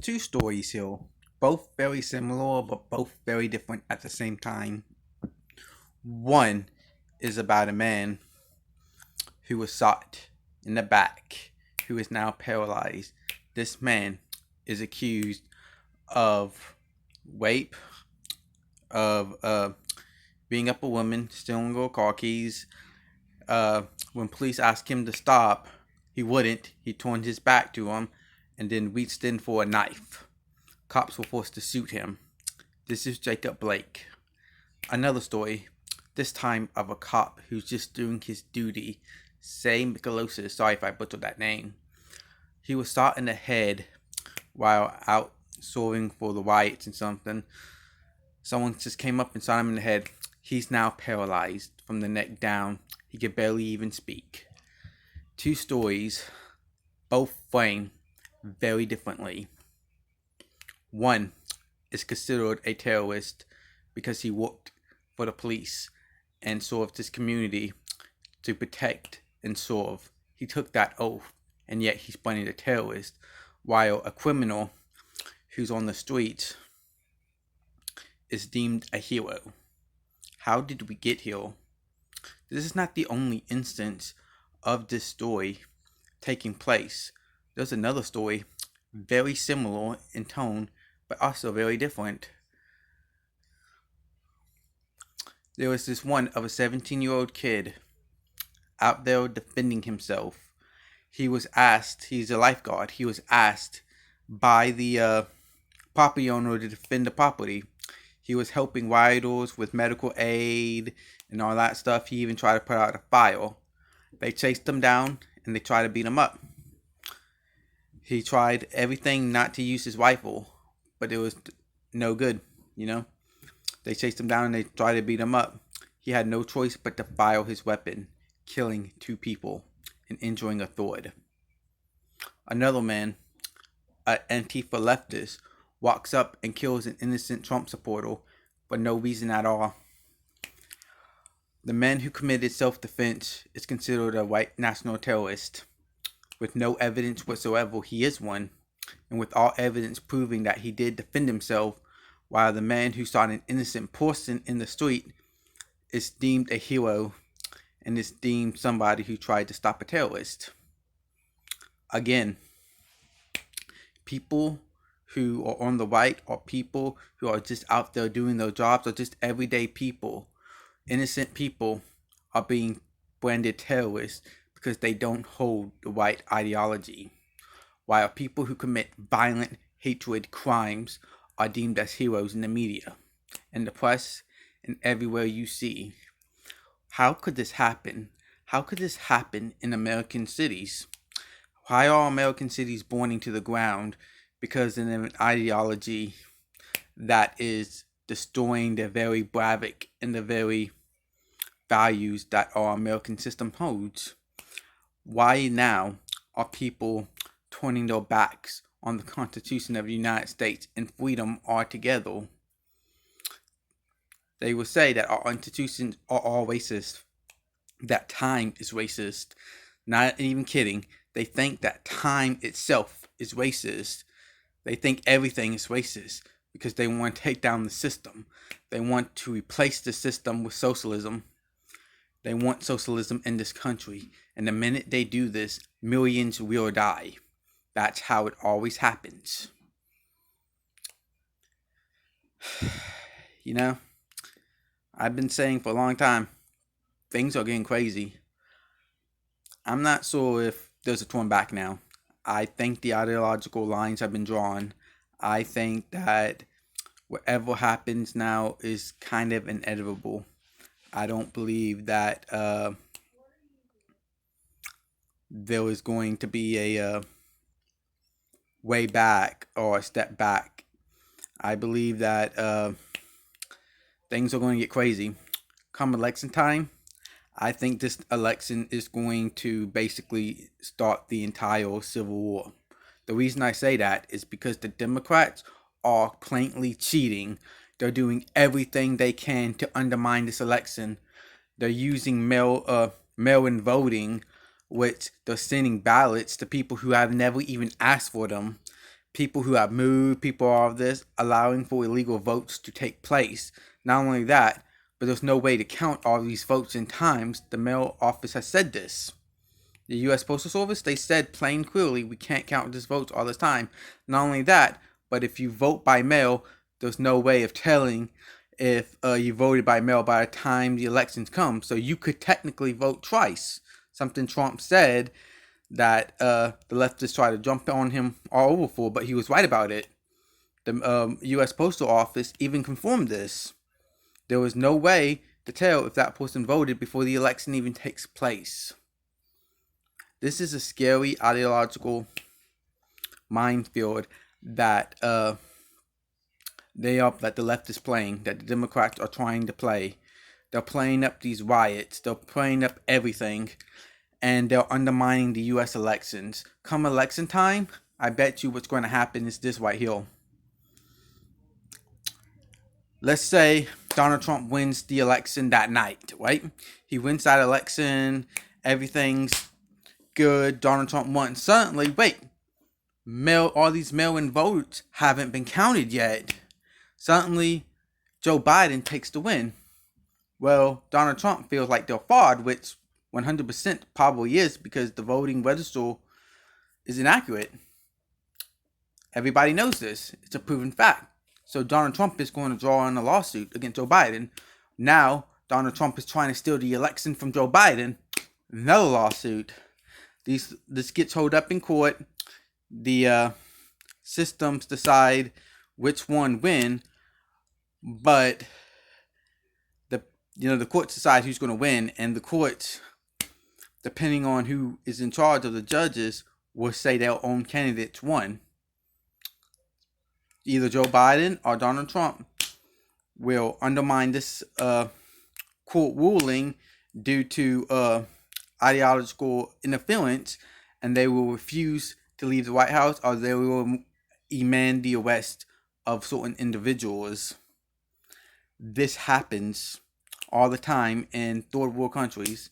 Two stories here, both very similar but both very different at the same time. One is about a man who was shot in the back, who is now paralyzed. This man is accused of rape, of being up a woman, stealing her car keys. When police asked him to stop, he wouldn't. He turned his back to him and then reached in for a knife. Cops were forced to shoot him. This is Jacob Blake. Another story, this time of a cop who's just doing his duty. Say Michelosas, sorry if I butchered that name. He was shot in the head while out soaring for the riots and something. Someone just came up and shot him in the head. He's now paralyzed from the neck down. He can barely even speak. Two stories, both framed very differently. One is considered a terrorist because he worked for the police and served his community to protect and serve. He took that oath, and yet he's playing a terrorist, while a criminal who's on the streets is deemed a hero. How did we get here? This is not the only instance of this story taking place. There's another story, very similar in tone, but also very different. There was this one of a 17-year-old kid out there defending himself. He was asked, he's a lifeguard, he was asked by the property owner to defend the property. He was helping rioters with medical aid and all that stuff. He even tried to put out a fire. They chased him down and they tried to beat him up. He tried everything not to use his rifle, but it was no good, you know. They chased him down and they tried to beat him up. He had no choice but to fire his weapon, killing two people and injuring a third. Another man, an Antifa leftist, walks up and kills an innocent Trump supporter for no reason at all. The man who committed self-defense is considered a white national terrorist. With no evidence whatsoever, he is one, and with all evidence proving that he did defend himself, while the man who shot an innocent person in the street is deemed a hero and is deemed somebody who tried to stop a terrorist. Again, people who are on the right are people who are just out there doing their jobs, or just everyday people. Innocent people are being branded terrorists because they don't hold the right ideology, while people who commit violent hatred crimes are deemed as heroes in the media, in the press, and everywhere you see. How could this happen? How could this happen in American cities? Why are American cities burning to the ground? Because of an ideology that is destroying the very bravik and the very values that our American system holds. Why now are people turning their backs on the Constitution of the United States and freedom altogether? They will say that our institutions are all racist, that time is racist. Not even kidding. They think that time itself is racist. They think everything is racist because they want to take down the system. They want to replace the system with socialism. They want socialism in this country. And the minute they do this, millions will die. That's how it always happens. You know, I've been saying for a long time, things are getting crazy. I'm not sure if there's a turn back now. I think the ideological lines have been drawn. I think that whatever happens now is kind of inevitable. I don't believe that there is going to be a way back or a step back. I believe that things are going to get crazy. Come election time, I think this election is going to basically start the entire civil war. The reason I say that is because the Democrats are plainly cheating. They're doing everything they can to undermine this election. They're using mail-in voting, which they're sending ballots to people who have never even asked for them. people who have moved, people all of this, allowing for illegal votes to take place. Not only that, but there's no way to count all these votes in times. The mail office has said this. The U.S. Postal Service, they said plain clearly, we can't count these votes all this time. Not only that, but if you vote by mail, there's no way of telling if you voted by mail by the time the elections come. So you could technically vote twice. Something Trump said that the leftists tried to jump on him all over for, but he was right about it. The U.S. Postal Office even confirmed this. There was no way to tell if that person voted before the election even takes place. This is a scary ideological minefield that that the left is playing, that the Democrats are trying to play. They're playing up these riots. They're playing up everything, and they're undermining the U.S. elections. Come election time, I bet you what's going to happen is this right here. Let's say Donald Trump wins the election that night, right? He wins that election. Everything's good. Donald Trump won. Suddenly, wait. All these mail-in votes haven't been counted yet. Suddenly, Joe Biden takes the win. Well, Donald Trump feels like they're fraud, which 100% probably is, because the voting register is inaccurate. Everybody knows this. It's a proven fact. So Donald Trump is going to draw in a lawsuit against Joe Biden. Now, Donald Trump is trying to steal the election from Joe Biden. Another lawsuit. This gets held up in court. The systems decide which one win, but the courts decide who's going to win, and the courts, depending on who is in charge of the judges, will say their own candidates won. Either Joe Biden or Donald Trump will undermine this court ruling due to ideological interference, and they will refuse to leave the White House, or they will demand the arrest of certain individuals. This happens all the time in third world countries.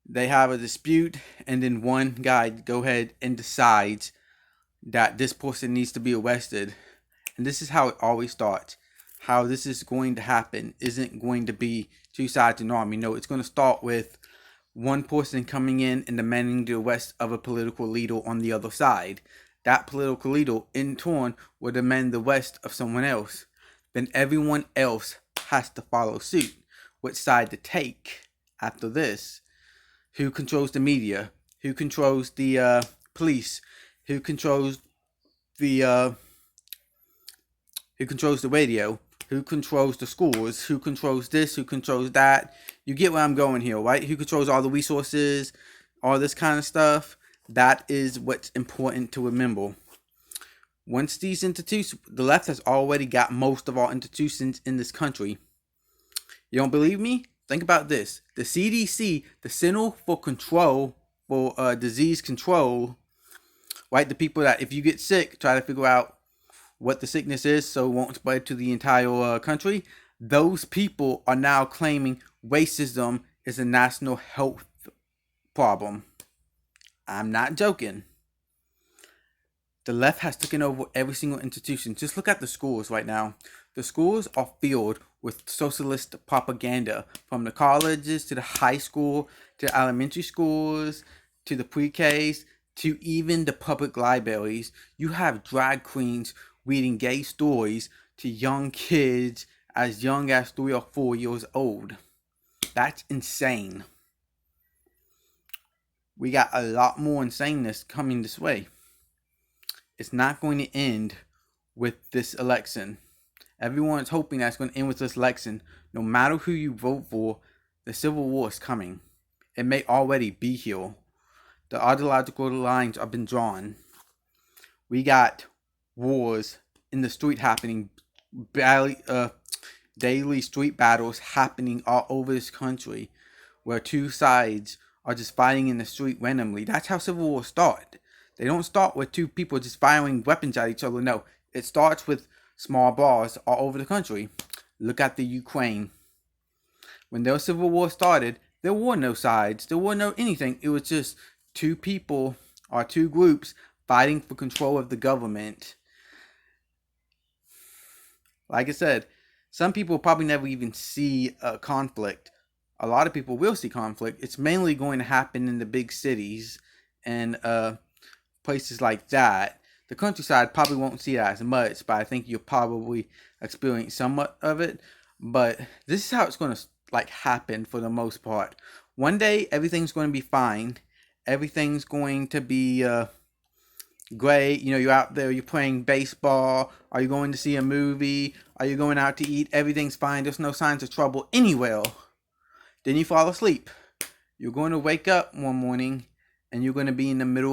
They have a dispute, and then one guy go ahead and decides that this person needs to be arrested. And this is how it always starts. How this is going to happen isn't going to be two sides of an army. No, it's going to start with one person coming in and demanding the arrest of a political leader on the other side. That political leader, in turn, will demand the arrest of someone else. Then everyone else has to follow suit. Which side to take after this? Who controls the media? Who controls the police? Who controls the radio? Who controls the schools? Who controls this? Who controls that? You get where I'm going here, right? Who controls all the resources? All this kind of stuff. That is what's important to remember. Once these institutions, the left has already got most of our institutions in this country. You don't believe me? Think about this. The CDC, the Center for Disease Control, right? The people that if you get sick, try to figure out what the sickness is so it won't spread to the entire country. Those people are now claiming racism is a national health problem. I'm not joking. The left has taken over every single institution. Just look at the schools right now. The schools are filled with socialist propaganda, from the colleges to the high school, to elementary schools, to the pre-Ks, to even the public libraries. You have drag queens reading gay stories to young kids as young as 3 or 4 years old. That's insane. We got a lot more insaneness coming this way. It's not going to end with this election. Everyone's hoping that's going to end with this election. No matter who you vote for, the Civil War is coming. It may already be here. The ideological lines have been drawn. We got wars in the street happening, daily street battles happening all over this country, where two sides are just fighting in the street randomly. That's how civil wars start. They don't start with two people just firing weapons at each other. No, it starts with small bars all over the country. Look at the Ukraine. When their civil war started, there were no sides. There were no anything. It was just two people or two groups fighting for control of the government. Like I said, some people probably never even see a conflict. A lot of people will see conflict. It's mainly going to happen in the big cities and places like that. The countryside probably won't see that as much, but I think you'll probably experience somewhat of it. But this is how it's going to like happen for the most part. One day everything's going to be fine. Everything's going to be great. You know, you're out there, you're playing baseball. Are you going to see a movie? Are you going out to eat? Everything's fine. There's no signs of trouble anywhere. Then you fall asleep. You're going to wake up one morning and you're going to be in the middle